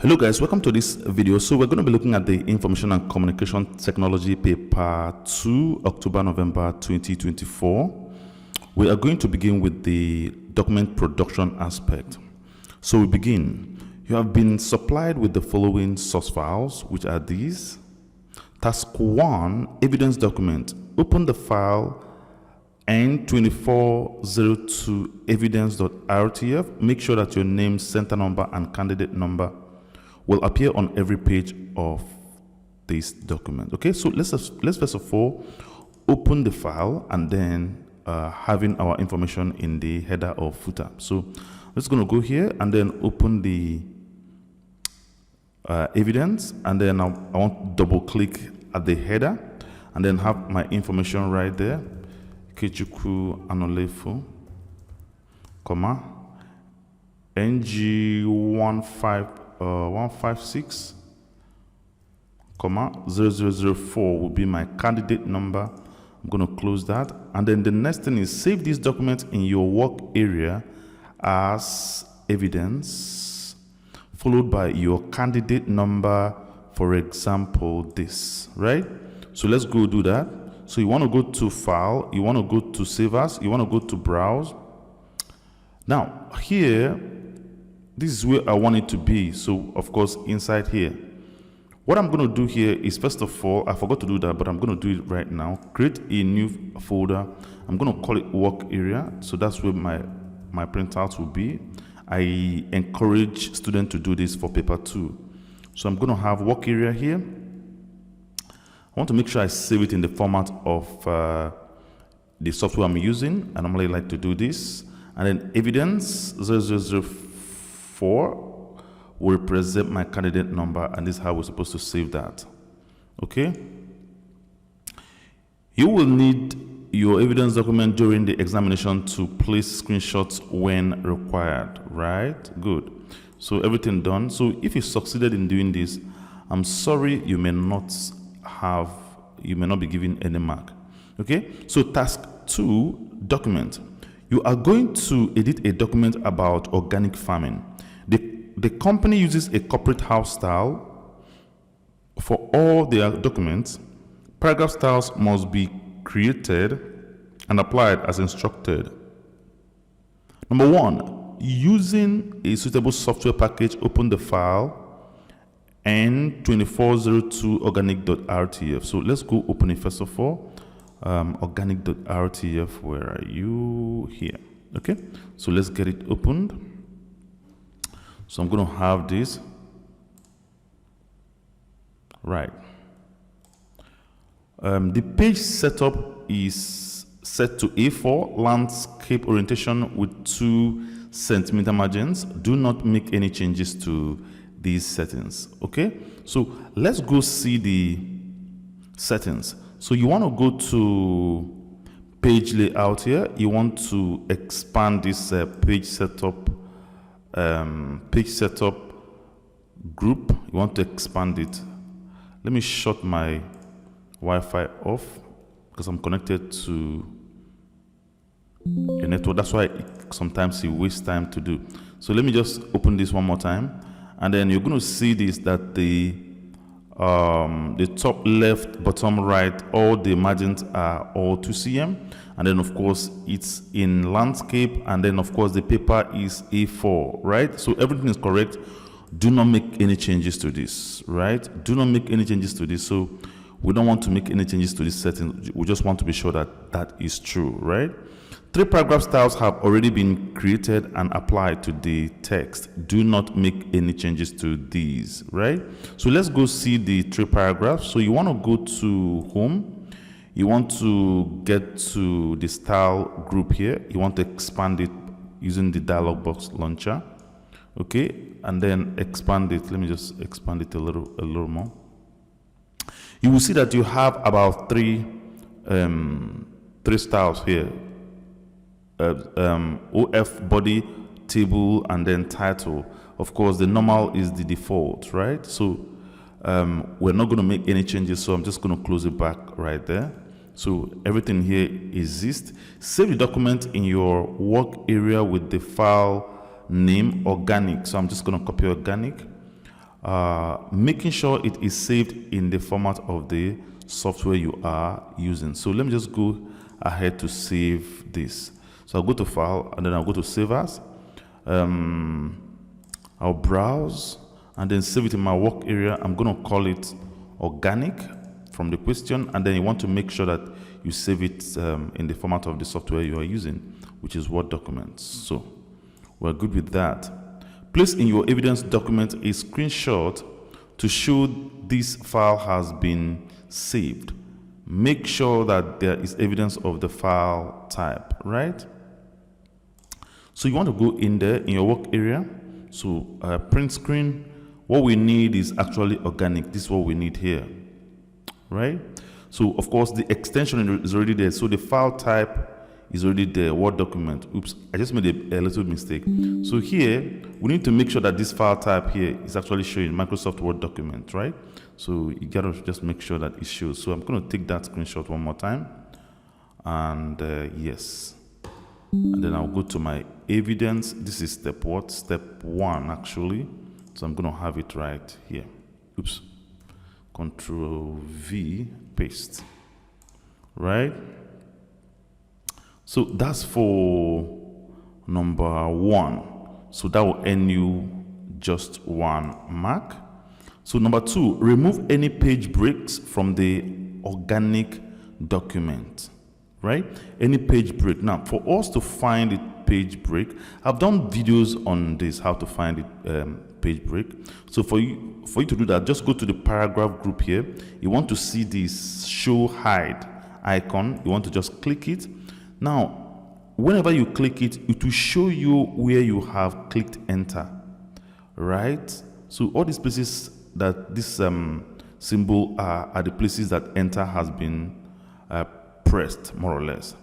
Hello guys, welcome to this video. So we're going to be looking at the Information and Communication Technology paper 2, October-November 2024. We are going to begin with the document production aspect. So we begin. You have been supplied with the following source files, which are these. Task 1, evidence document. Open the file N2402 evidence.rtf. Make sure that your name, center number, and candidate number will appear on every page of this document. Okay, so let's first of all open the file and then having our information in the header or footer. So I'm just going to go here and then open the evidence, and then I want to double click at the header and then have my information right there. Kechuku Anolefu, comma, NG156, comma, 0004 will be my candidate number. I'm going to close that. And then the next thing is save this document in your work area as evidence, followed by your candidate number, for example, this, right? So let's go do that. So you want to go to File, you want to go to Save As, you want to go to Browse. Now, here, this is where I want it to be. So, of course, inside here. What I'm going to do here is, first of all, I forgot to do that, but I'm going to do it right now. Create a new folder. I'm going to call it Work Area. So that's where my printouts will be. I encourage students to do this for paper 2. So I'm going to have Work Area here. I want to make sure I save it in the format of the software I'm using. I normally like to do this. And then evidence 0004 will represent my candidate number, and this is how we're supposed to save that. Okay, you will need your evidence document during the examination to place screenshots when required, right? Good. So everything done. So if you succeeded in doing this, I'm sorry, you may not be given any mark. Okay, so task 2, document. You are going to edit a document about organic farming. The company uses a corporate house style for all their documents. Paragraph styles must be created and applied as instructed. Number 1, using a suitable software package, open the file N2402 organic.rtf. So let's go open it first of all. Organic.rtf, where are you? Here. Okay, so let's get it opened. So I'm going to have this right. The page setup is set to A4 landscape orientation with 2 centimeter margins. Do not make any changes to these settings. Okay, so let's go see the settings. So you want to go to page layout here. You want to expand this page setup group. You want to expand it. Let me shut my Wi-Fi off because I'm connected to a network. That's why sometimes it wastes time to do. So let me just open this one more time, and then you're going to see this, that the top left, bottom right, all the margins are all 2 cm, and then of course it's in landscape, and then of course the paper is A4, right? So everything is correct. Do not make any changes to this, right? Do not make any changes to this. So we don't want to make any changes to this setting. We just want to be sure that that is true, right? 3 paragraph styles have already been created and applied to the text. Do not make any changes to these, right? So let's go see the 3 paragraphs. So you want to go to home. You want to get to the style group here. You want to expand it using the dialog box launcher. Okay, and then expand it. Let me just expand it a little more. You will see that you have about 3 styles here. OF body, table, and then title. Of course, the normal is the default, right? So we're not going to make any changes, so I'm just going to close it back right there. So everything here exists. Save the document in your work area with the file name organic. So I'm just going to copy organic. making sure it is saved in the format of the software you are using. So let me just go ahead to save this. So I'll go to File, and then I'll go to Save As. I'll browse and then save it in my work area. I'm going to call it organic from the question, and then you want to make sure that you save it in the format of the software you are using, which is Word documents. So we're good with that. Place in your evidence document a screenshot to show this file has been saved. Make sure that there is evidence of the file type, right? So you want to go in there in your work area. So print screen, what we need is actually organic. This is what we need here, right? So of course the extension is already there. So the file type is already there, Word document. Oops, I just made a little mistake. So here, we need to make sure that this file type here is actually showing Microsoft Word document, right? So you gotta just make sure that it shows. So I'm gonna take that screenshot one more time. And yes. And then I'll go to my evidence. This is step what? Step 1 actually. So I'm gonna have it right here. Oops. Control V, paste. Right? So that's for number 1. So that will earn you just 1 mark. So number 2, remove any page breaks from the organic document, right? Any page break. Now, for us to find a page break, I've done videos on this, how to find a page break. So for you to do that, just go to the paragraph group here. You want to see this show hide icon. You want to just click it. Now, whenever you click it, it will show you where you have clicked enter, right? So all these places that this symbol are the places that enter has been pressed, more or less.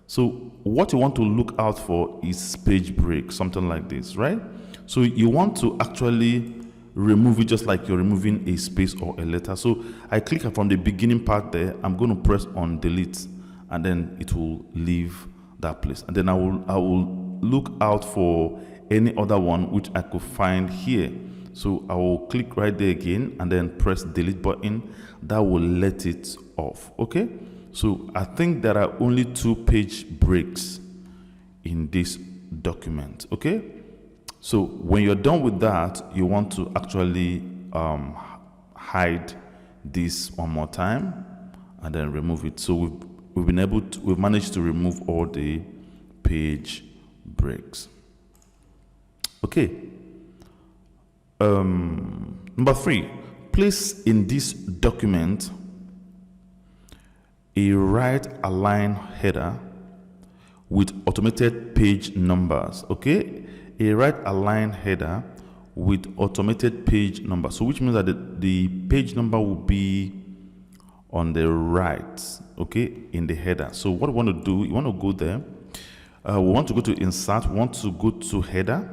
So what you want to look out for is page break, something like this, right? So you want to actually remove it just like you're removing a space or a letter. So I click from the beginning part there. I'm going to press on delete, and then it will leave that place. And then I will look out for any other one which I could find here. So I will click right there again and then press delete button. That will let it off. Okay. So I think there are only 2 page breaks in this document. Okay. So when you're done with that, you want to actually hide this one more time and then remove it. So we've managed to remove all the page breaks. Okay. Number 3, place in this document a right align header with automated page numbers. Okay, a right align header with automated page number. So which means that the page number will be on the right, okay, in the header. So what we want to do, you want to go there. We want to go to insert. We want to go to header.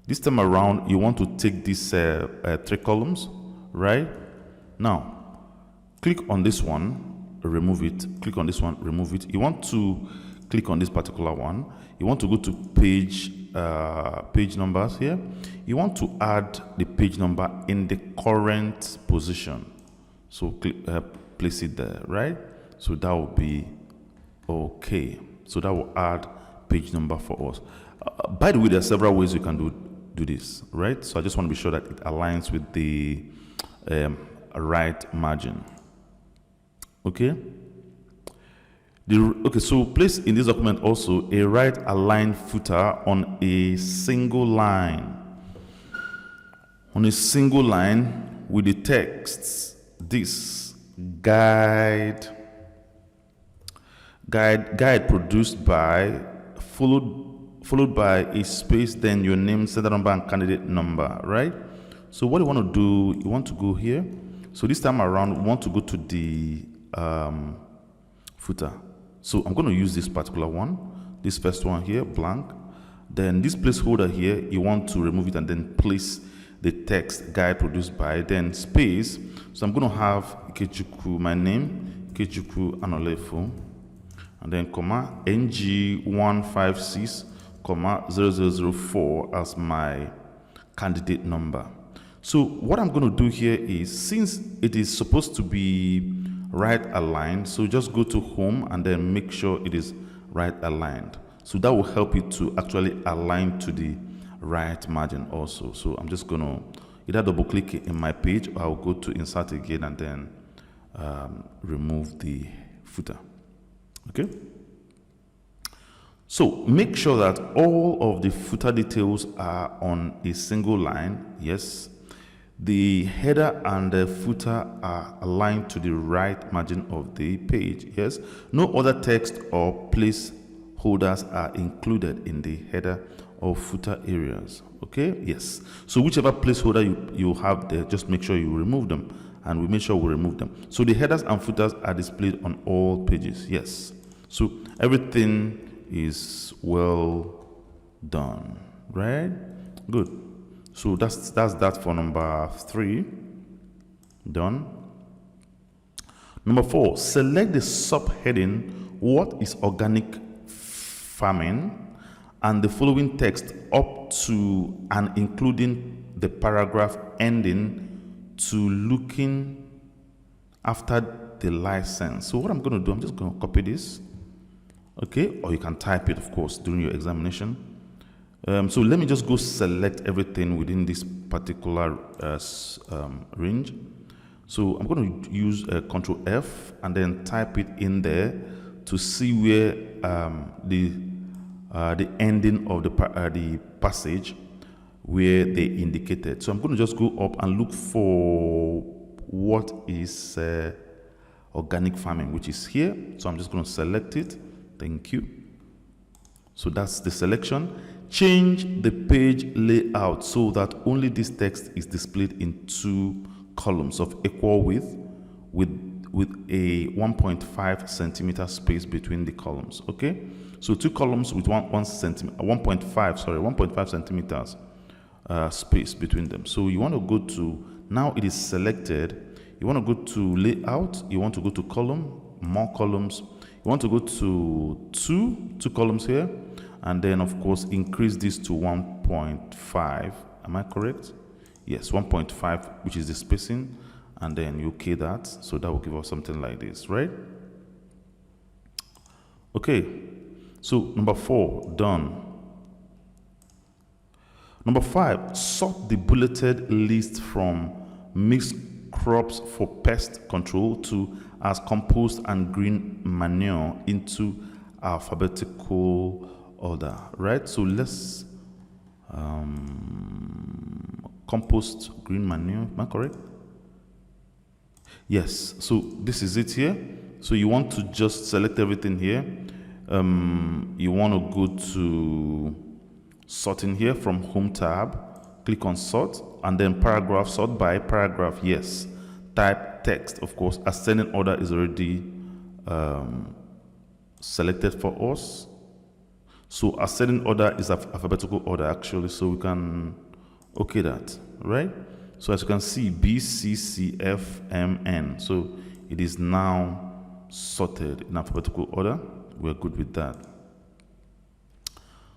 This time around, you want to take these 3 columns, right? Now, click on this one, remove it. Click on this one, remove it. You want to click on this particular one. You want to go to page numbers here. You want to add the page number in the current position. So place it there, right? So that will be okay. So that will add page number for us. By the way, there are several ways you can do this, right? So I just want to be sure that it aligns with the right margin. Okay. Okay, so place in this document also a right align footer on a single line. On a single line with the text, this guide produced by, followed by a space, then your name, center number, and candidate number, right? So what you want to do, you want to go here. So this time around, we want to go to the footer. So I'm going to use this particular one, this first one here, blank. Then this placeholder here, you want to remove it and then place the text guide produced by, then space. So I'm going to have Ikechukwu, my name, Ikechukwu Anolefu, and then comma NG156, comma 0004 as my candidate number. So what I'm going to do here is, since it is supposed to be right aligned, so just go to home and then make sure it is right aligned. So that will help you to actually align to the right margin also. So I'm just going to either double click in my page, or I'll go to insert again and then remove the footer. Okay. So make sure that all of the footer details are on a single line. Yes. The header and the footer are aligned to the right margin of the page. Yes. No other text or placeholders are included in the header or footer areas. Okay. Yes. So whichever placeholder you have there, just make sure you remove them, and we make sure we remove them. So the headers and footers are displayed on all pages. Yes. So everything is well done, right? Good. So that's that for number 3. Done. Number 4, select the subheading "What is organic farming?" and the following text up to and including the paragraph ending to "looking after the license." So what I'm going to do, I'm just going to copy this. Okay, or you can type it, of course, during your examination. So let me just go select everything within this particular range. So I'm going to use Control F and then type it in there to see where the ending of the passage where they indicated. So I'm going to just go up and look for what is organic farming, which is here. So I'm just going to select it. Thank you. So that's the selection. Change the page layout so that only this text is displayed in 2 columns of equal width with a 1.5 centimeter space between the columns. Okay, so 2 columns with 1.5 centimeters space between them. So you want to go to, now it is selected, you want to go to layout, you want to go to column, more columns, you want to go to two columns here, and then of course increase this to 1.5. Am I correct? Yes, 1.5, which is the spacing, and then you okay that, so that will give us something like this, right? Okay, so number 4 done. Number 5, sort the bulleted list from mixed crops for pest control to as compost and green manure into alphabetical order, right? So let's compost, green manure, am I correct? Yes, so this is it here. So you want to just select everything here. You want to go to sorting here from home tab, click on sort, and then paragraph, sort by paragraph. Yes, type text, of course. Ascending order is already selected for us. So ascending order is alphabetical order actually, so we can okay that, right? So as you can see, B, C, C, F, M, N. So it is now sorted in alphabetical order. We're good with that.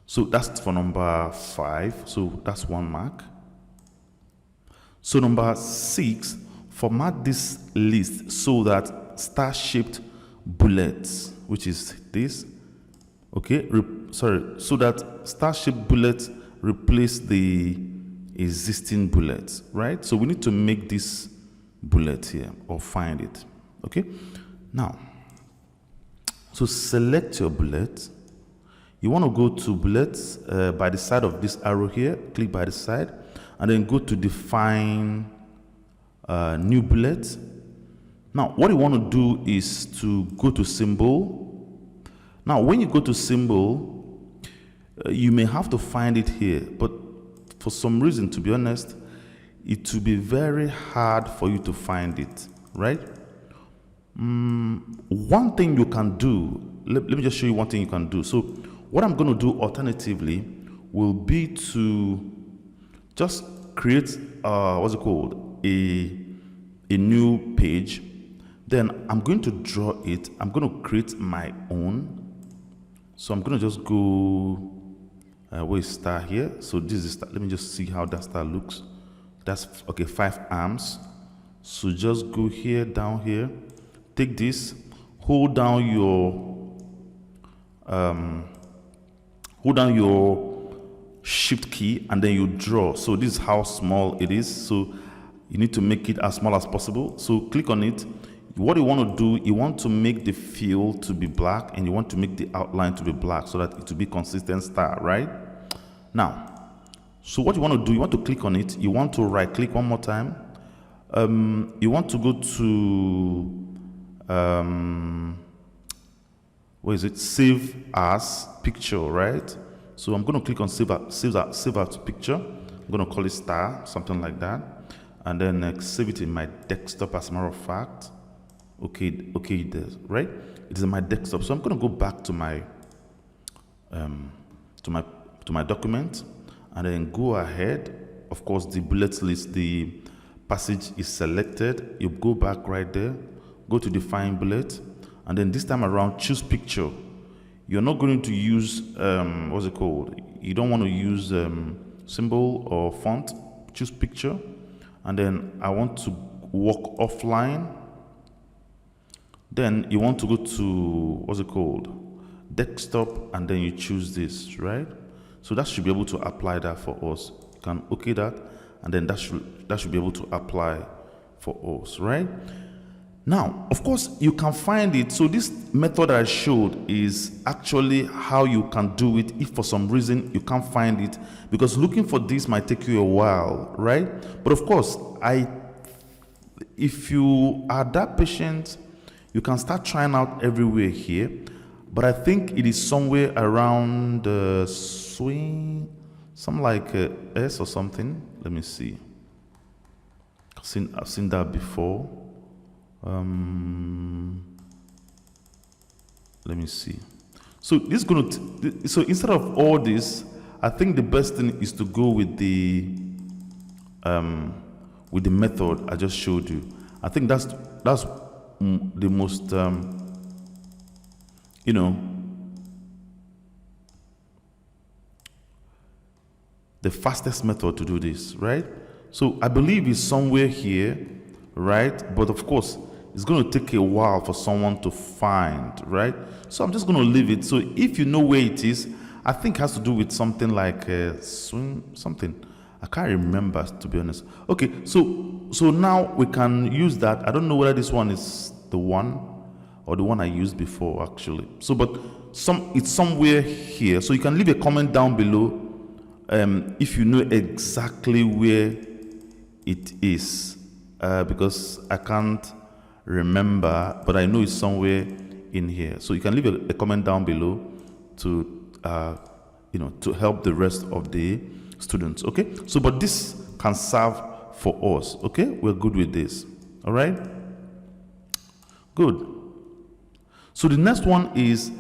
So that's for number 5. So that's 1 mark. So number 6, format this list so that star-shaped bullets, which is this, okay, so that star-shaped bullets replace the existing bullets, right? So we need to make this bullet here or find it. Okay, now, so select your bullet. You want to go to bullets by the side of this arrow here, click by the side, and then go to define new bullet. Now what you want to do is to go to symbol. Now when you go to symbol, you may have to find it here, but for some reason, to be honest, it will be very hard for you to find it, right? One thing you can do, let me just show you one thing you can do. So what I'm going to do alternatively will be to just create what's it called, a new page. Then I'm going to draw it. I'm going to create my own. So I'm going to just go where is star here. So this is star. Let me just see how that star looks. That's okay, 5 arms. So just go here, down here, take this, hold down your shift key, and then you draw. So this is how small it is. So you need to make it as small as possible. So click on it. What you want to do, you want to make the fill to be black, and you want to make the outline to be black so that it will be consistent style, right? Now, so what you want to do, you want to click on it. You want to right click one more time. You want to go to where is it? Save as picture, right? So I'm going to click on save as picture. I'm going to call it star, something like that, and then save it in my desktop. As a matter of fact, okay, it does, right? It is in my desktop. So I'm going to go back to my to my document, and then go ahead. Of course, the bullet list, the passage is selected. You go back right there, go to define bullet, and then this time around choose picture. You're not going to use what's it called? You don't want to use symbol or font. Choose picture, and then I want to work offline. Then you want to go to what's it called? Desktop, and then you choose this, right? So that should be able to apply that for us. You can okay that, and then that should be able to apply for us, right? Now, of course, you can find it. So this method I showed is actually how you can do it if for some reason you can't find it, because looking for this might take you a while, right? But of course, if you are that patient, you can start trying out everywhere here. But I think it is somewhere around the swing, something like S or something. Let me see. I've seen that before. Let me see. So this is going to. So instead of all this, I think the best thing is to go with the method I just showed you. I think that's the most the fastest method to do this, right? So I believe it's somewhere here, right? But of course, it's going to take a while for someone to find, right? So I'm just going to leave it. So if you know where it is, I think it has to do with something like swing something. I can't remember, to be honest. Okay, so now we can use that. I don't know whether this one is the one or the one I used before, actually. So, but it's somewhere here. So you can leave a comment down below if you know exactly where it is, because I can't remember, but I know it's somewhere in here. So you can leave a comment down below to to help the rest of the students. Okay, so but this can serve for us. Okay, we're good with this. All right, good. So the next one is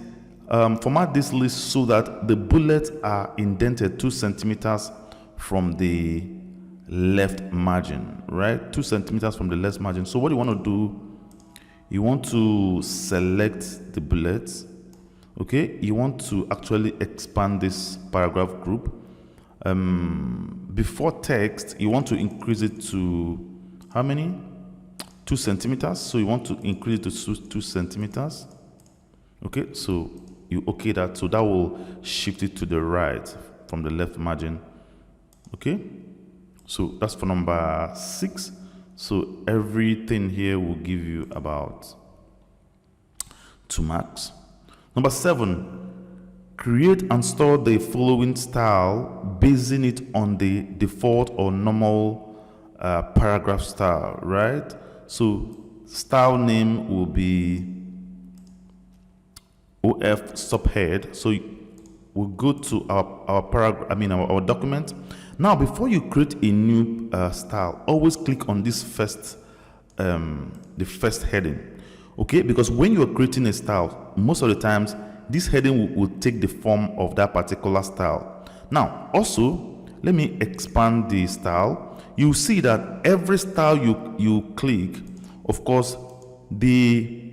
format this list so that the bullets are indented 2 centimeters from the left margin, right? 2 centimeters from the left margin. So what you want to do, you want to select the bullets. Okay, you want to actually expand this paragraph group. Before text, you want to increase it to how many? 2 centimeters. So you want to increase it to 2 centimeters. Okay, so you okay that, so that will shift it to the right from the left margin. Okay, so that's for number 6. So everything here will give you about 2 marks. Number 7, create and store the following style, basing it on the default or normal paragraph style, right? So style name will be OF subhead. So we'll go to our paragraph, our document. Now, before you create a new style, always click on this first, the first heading. Okay, because when you are creating a style, most of the times this heading will take the form of that particular style. Now, also, let me expand the style. You see that every style you click, of course, the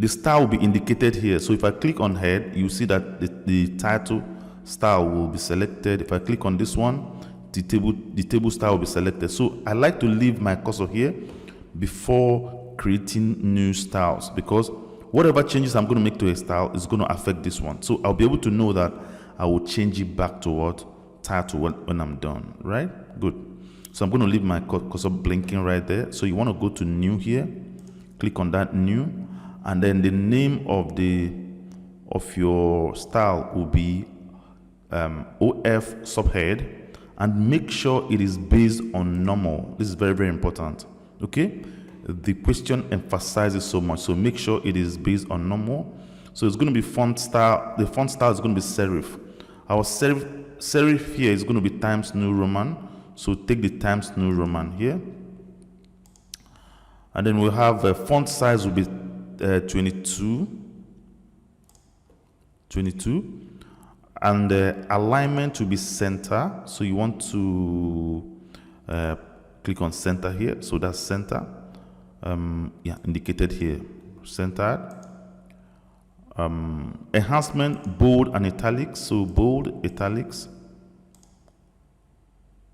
style will be indicated here. So if I click on head, you see that the title style will be selected. If I click on this one, the table style will be selected. So I like to leave my cursor here before creating new styles, because whatever changes I'm going to make to a style is going to affect this one. So I'll be able to know that I will change it back to what title when I'm done, right? Good. So I'm going to leave my cursor blinking right there. So you want to go to new here, click on that new, and then the name of your style will be OF subhead, and make sure it is based on normal. This is very, very important. Okay, the question emphasizes so much, so make sure it is based on normal. So it's going to be font style. The font style is going to be serif. Our serif here is going to be Times New Roman, so take the Times New Roman here, and then we'll have a font size will be 22, and the alignment will be center. So you want to click on center here, so that's center, yeah, indicated here, centered. Enhancement, bold and italics, so bold, italics,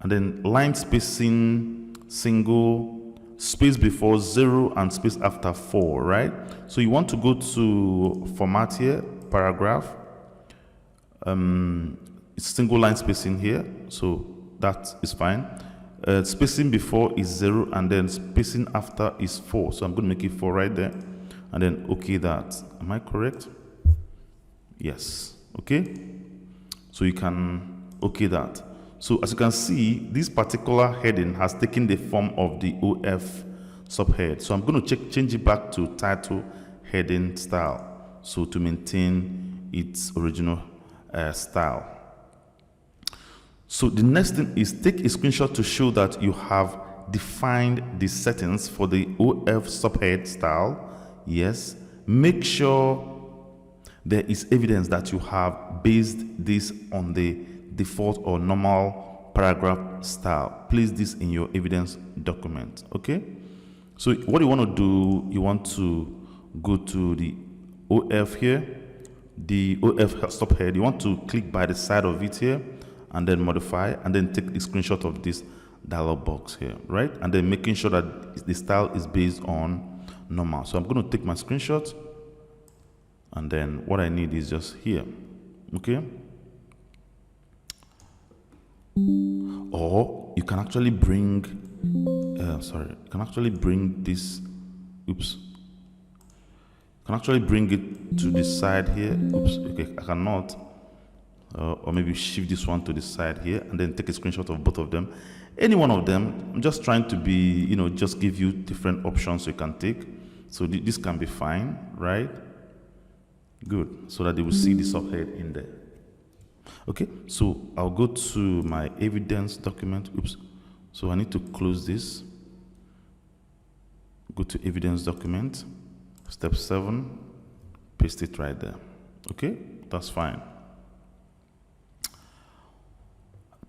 and then line spacing, single, space before 0 and space after 4, right? So you want to go to format here, paragraph, it's single line spacing here, so that is fine. Spacing before is 0 and then spacing after is 4, so I'm going to make it 4 right there, and then okay that. Am I correct? Yes. Okay, so you can okay that. So as you can see, this particular heading has taken the form of the OF subhead, so I'm going to change it back to title heading style, so to maintain its original style. So the next thing is take a screenshot to show that you have defined the settings for the OF subhead style. Yes, make sure there is evidence that you have based this on the default or normal paragraph style. Place this in your evidence document. Okay, so what you want to do, you want to go to the OF here, the OF subhead. You want to click by the side of it here and then modify, and then take a screenshot of this dialog box here, right? And then making sure that the style is based on normal. So I'm going to take my screenshot, and then what I need is just here. Okay, or you can actually bring you can actually bring this, oops, you can actually bring it to the side here. Oops, okay, I cannot, or maybe shift this one to the side here and then take a screenshot of both of them, any one of them. I'm just trying to be, just give you different options you can take. So this can be fine, right? Good, so that they will see the subhead in there. Okay, so I'll go to my evidence document. Oops, so I need to close this. Go to evidence document, step 7, paste it right there. Okay, that's fine.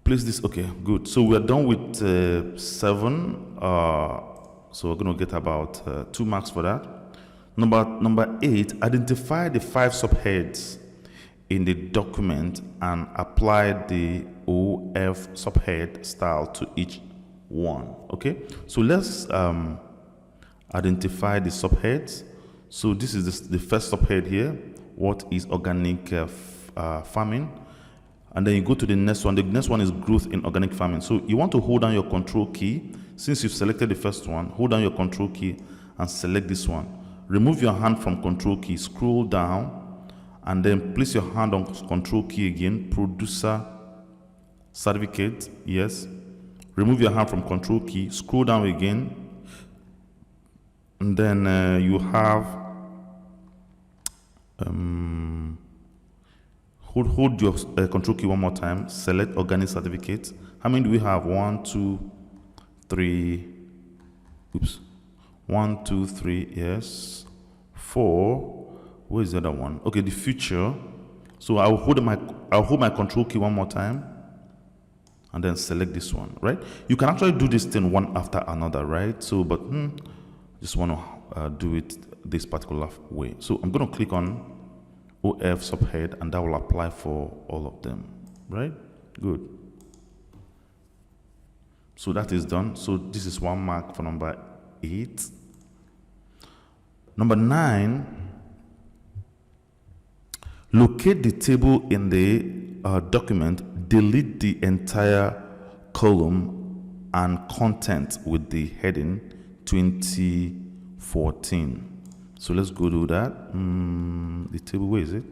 Place this. Okay, good. So we're done with 7. So we're going to get about 2 marks for that. Number 8, identify the 5 subheads in the document and apply the OF subhead style to each one. Okay, so let's identify the subheads. So this is the first subhead here. What is organic farming? And then you go to the next one. The next one is growth in organic farming. So you want to hold down your control key. Since you've selected the first one, hold down your control key and select this one. Remove your hand from control key, scroll down, and then place your hand on control key again, producer certificate, yes. Remove your hand from control key, scroll down again, and then you have hold your control key one more time, select organic certificate. How many do we have? 1, 2, 3, oops. 1, 2, 3, yes. 4. Where is the other one? Okay, the future. So I'll hold my control key one more time, and then select this one, right? You can actually do this thing one after another, right? So, but just want to do it this particular way. So I'm going to click on OF subhead, and that will apply for all of them, right? Good. So that is done. So this is 1 mark for number 8. Number 9, locate the table in the document, delete the entire column and content with the heading 2014. So let's go do that. The table, where is it?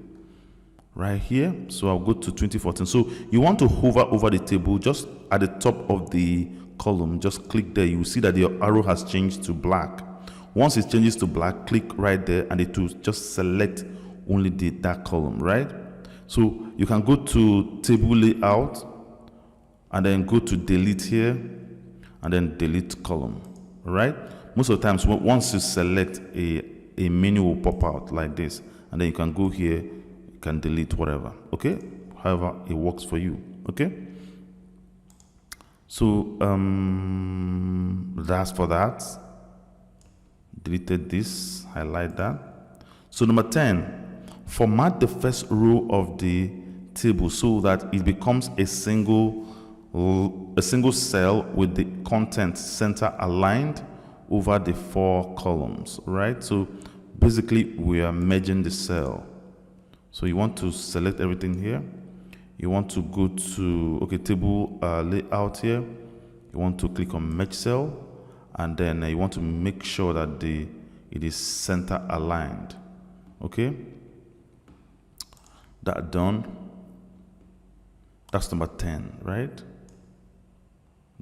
Right here. So I'll go to 2014. So you want to hover over the table just at the top of the column. Just click there. You will see that your arrow has changed to black. Once it changes to black, click right there and it will just select only that column, right? So you can go to table layout and then go to delete here and then delete column, right? Most of the times once you select, a menu will pop out like this, and then you can go here, you can delete whatever, okay? However it works for you, okay? So that's for that. Deleted this, highlight that. So number 10, format the first row of the table so that it becomes a single cell with the content center aligned over the 4 columns, right? So basically we are merging the cell. So you want to select everything here. You want to go to table layout here. You want to click on merge cell, and then you want to make sure that it is center aligned. Okay, that done. That's number 10, right?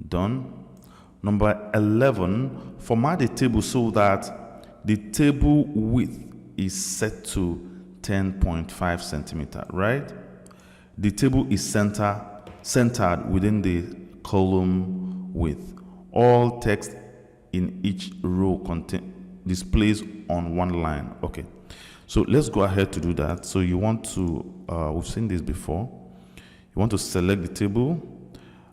Done. Number 11, format the table so that the table width is set to 10.5 centimeter, right? The table is centered within the column width. All text in each row displays on one line. Okay, so let's go ahead to do that. So you want to, we've seen this before. You want to select the table,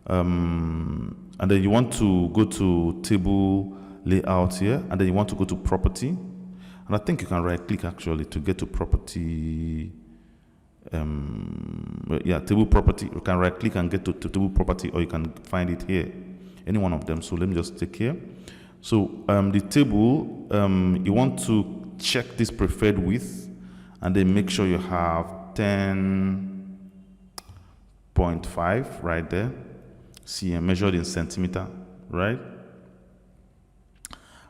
and then you want to go to table layout here, and then you want to go to property, and I think you can right click actually to get to property. Table property. You can right click and get to table property, or you can find it here, any one of them. So let me just take here. So the table, you want to check this preferred width, and then make sure you have 10.5 right there. See, measured in centimeter, right?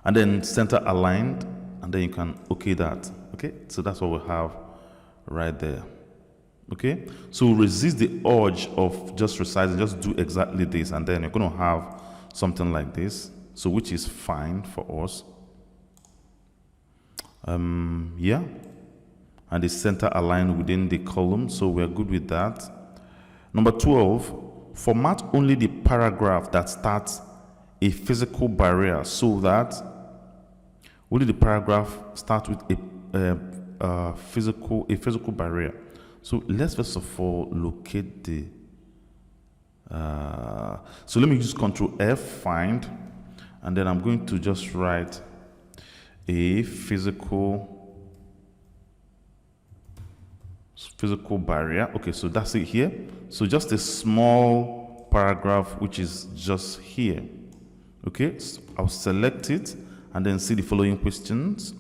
And then center aligned, and then you can okay that. Okay, so that's what we have right there. Okay, so resist the urge of just resizing, just do exactly this, and then you're going to have something like this, so which is fine for us. Yeah, and the center aligned within the column, so we're good with that. Number 12, format only the paragraph that starts a physical barrier, so that only the paragraph starts with a physical barrier. So let's first of all locate the so let me use Control F, find, and then I'm going to just write a physical barrier. Okay, so that's it here. So just a small paragraph which is just here. Okay, so I'll select it and then see the following questions.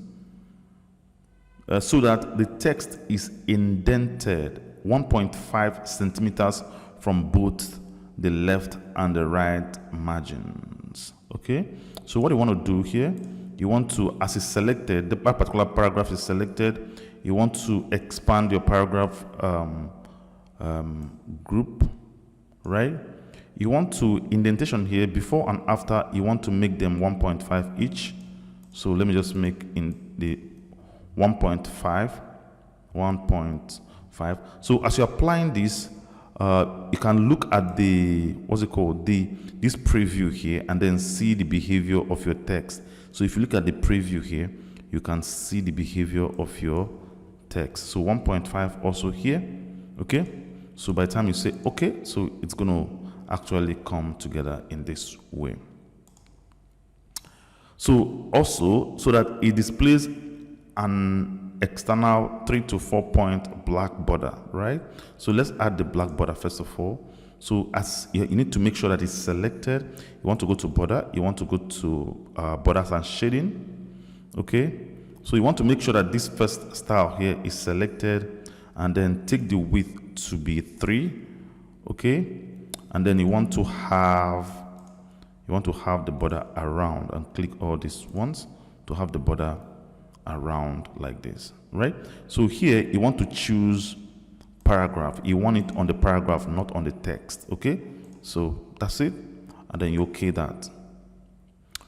So that the text is indented 1.5 centimeters from both the left and the right margins. Okay, so what you want to do here, you want to, as it's selected, the particular paragraph is selected, you want to expand your paragraph group, right? You want to indentation here, before and after, you want to make them 1.5 each. So let me just make in the 1.5. So as you're applying this, you can look at the, what's it called, this preview here, and then see the behavior of your text. So if you look at the preview here, you can see the behavior of your text. So 1.5 also here. Okay, so by the time you say okay, so it's going to actually come together in this way. So also, so that it displays an external 3 to 4 point black border, right? So let's add the black border first of all. So as you need to make sure that it's selected. You want to go to border, you want to go to borders and shading. Okay, so you want to make sure that this first style here is selected, and then take the width to be 3. Okay, and then you want to have the border around, and click all these ones to have the border around like this, right? So here you want to choose paragraph. You want it on the paragraph, not on the text. Okay, so that's it, and then you okay that.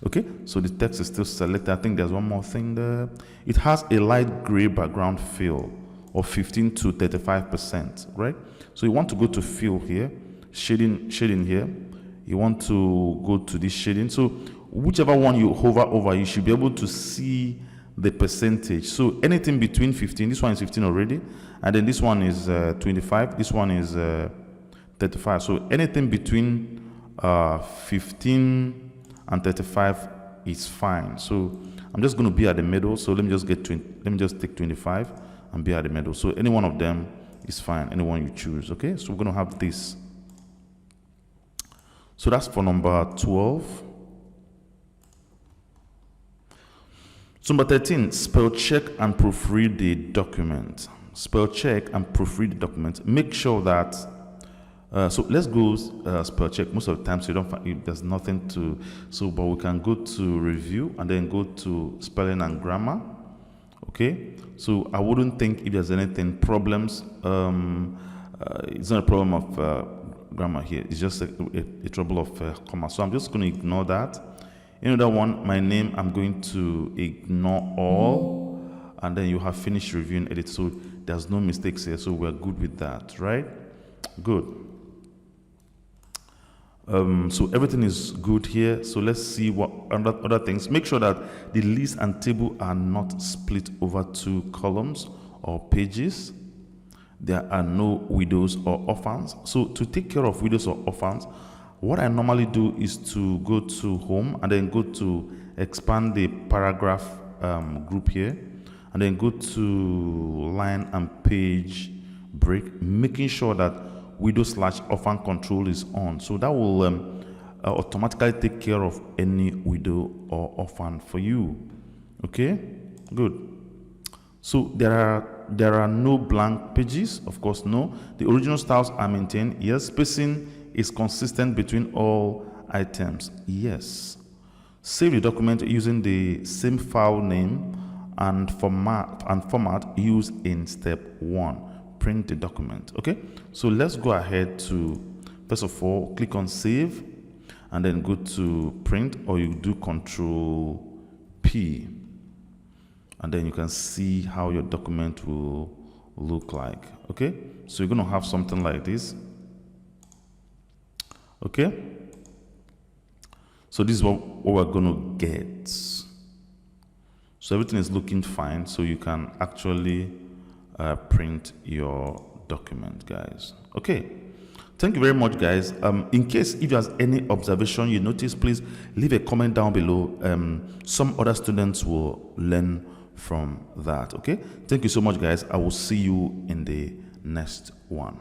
Okay, so the text is still selected. I think there's one more thing there. It has a light gray background fill of 15 to 35%, right? So you want to go to fill here, shading here. You want to go to this shading. So whichever one you hover over, you should be able to see the percentage. So anything between 15, this one is 15 already, and then this one is 25, this one is 35. So anything between 15 and 35 is fine. So I'm just going to be at the middle. So let me just take 25 and be at the middle. So any one of them is fine, any one you choose. Okay, so we're going to have this. So that's for number 12. So number 13, spell check and proofread the document. Spell check and proofread the document. Make sure that, so let's go spell check. Most of the times you don't find, there's nothing to, so but we can go to review and then go to spelling and grammar. Okay, so I wouldn't think if there's anything problems, it's not a problem of grammar here, it's just a trouble of comma. So I'm just going to ignore that. Another one, my name, I'm going to ignore all, and then you have finished reviewing edit. So there's no mistakes here, so we're good with that, right? Good. So everything is good here. So let's see what other things. Make sure that the list and table are not split over 2 columns or pages. There are no widows or orphans. So to take care of widows or orphans, what I normally do is to go to home and then go to expand the paragraph group here, and then go to line and page break, making sure that widow/orphan control is on. So that will automatically take care of any widow or orphan for you. Okay, good. So there are no blank pages, of course, no. The original styles are maintained. Yes. Spacing is consistent between all items. Yes. Save the document using the same file name and format used in step 1. Print the document. Okay, so let's go ahead to, first of all, click on save and then go to print, or you do Control P, and then you can see how your document will look like. Okay, so you're going to have something like this. Okay, so this is what we're going to get. So everything is looking fine, so you can actually print your document, guys. Okay, thank you very much, guys. In case if there's any observation you notice, please leave a comment down below. Some other students will learn from that. Okay, thank you so much, guys. I will see you in the next one.